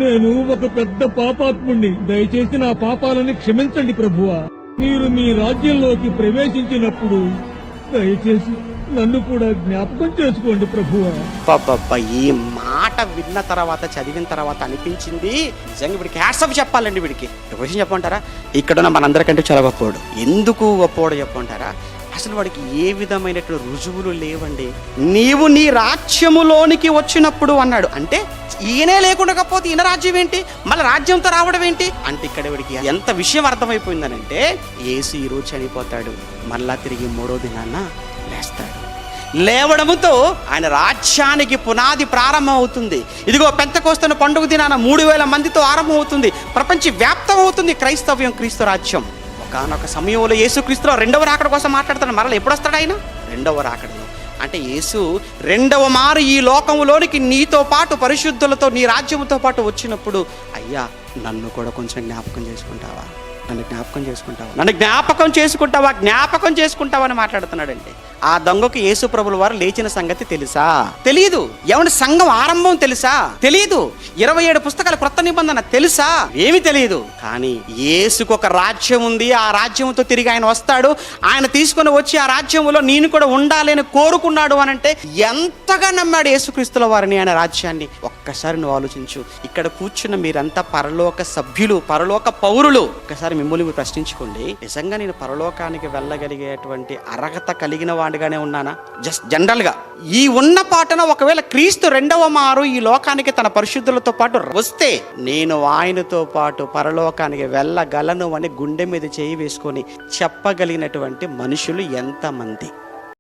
నేను ఒక పెద్ద పాపాత్ముణ్ణి. దయచేసి నా పాపాలని క్షమించండి ప్రభువా. మీరు మీ రాజ్యంలోకి ప్రవేశించినప్పుడు దయచేసి నన్ను కూడా జ్ఞాపకం చేసుకోండి ప్రభువా. ఈ మాట విన్న తర్వాత, చదివిన తర్వాత అనిపించింది నిజంగా వీడికి హ్యాట్స్ ఆఫ్ చెప్పాలండి. వీడికి ఒక విషయం చెప్పమంటారా, ఇక్కడున్న మనందరికంటే చాలా గొప్పవాడు. ఎందుకు గొప్పవాడు చెప్పమంటారా? అసలు వాడికి ఏ విధమైనటువంటి రుజువులు లేవండి. నీవు నీ రాజ్యములోనికి వచ్చినప్పుడు అన్నాడు. అంటే ఈయనే లేకుండకపోతే ఈయన రాజ్యం ఏంటి, మళ్ళీ రాజ్యంతో రావడం ఏంటి అంటే ఇక్కడ వీడికి ఎంత విషయం అర్థమైపోయిందనంటే, యేసు ఈరోజు చనిపోతాడు, మళ్ళా తిరిగి 3వ దినాన లేస్తాడు. లేవడముతో ఆయన రాజ్యానికి పునాది ప్రారంభం అవుతుంది. ఇదిగో పెంతెకోస్తు పండుగ దినాన 3000 మందితో ఆరంభం అవుతుంది. ప్రపంచ వ్యాప్తం అవుతుంది క్రైస్తవ్యం, క్రీస్తు రాజ్యం. ఒకానొక సమయంలో యేసుక్రీస్తులో 2వ రాకడ కోసం మాట్లాడతాడు. మరలా ఎప్పుడు వస్తాడు ఆయన? 2వ రాకడలో. అంటే యేసు 2వ మారు ఈ లోకంలోనికి నీతో పాటు పరిశుద్ధులతో నీ రాజ్యముతో పాటు వచ్చినప్పుడు, అయ్యా నన్ను కూడా కొంచెం జ్ఞాపకం చేసుకుంటావా, నన్ను జ్ఞాపకం చేసుకుంటావా, నన్ను జ్ఞాపకం చేసుకుంటావా, జ్ఞాపకం చేసుకుంటావా అని మాట్లాడుతున్నాడండి. ఆ దొంగకు యేసు ప్రభుల వారు లేచిన సంగతి తెలుసా? తెలియదు. ఏమంటే సంఘం ఆరంభం తెలుసా? తెలియదు. 27 పుస్తకాల క్రొత్త నిబంధన తెలుసా? ఏమీ తెలియదు. కానీ యేసుకు ఒక రాజ్యం ఉంది. ఆ రాజ్యంతో తిరిగి ఆయన వస్తాడు. ఆయన తీసుకొని వచ్చి ఆ రాజ్యంలో నేను కూడా ఉండాలి అని కోరుకున్నాడు అని అంటే ఎంతగా నమ్మాడు యేసుక్రీస్తుల వారిని, ఆయన రాజ్యాన్ని. ఒక్కసారి నువ్వు ఆలోచించు. ఇక్కడ కూర్చున్న మీరంతా పరలోక సభ్యులు, పరలోక పౌరులు. ఒక్కసారి మిమ్మల్ని మీరు ప్రశ్నించుకోండి, నిజంగా నేను పరలోకానికి వెళ్ళగలిగేటువంటి అర్హత కలిగిన వాడిగానే ఉన్నానా? జస్ట్ జనరల్ గా ఈ ఉన్న పాటన ఒకవేళ క్రీస్తు 2వ మారు ఈ లోకానికి తన పరిశుద్ధులతో పాటు వస్తే నేను ఆయనతో పాటు పరలోకానికి వెళ్ళగలను అని గుండె మీద చేయి వేసుకొని చెప్పగలిగినటువంటి మనుషులు ఎంతమంది?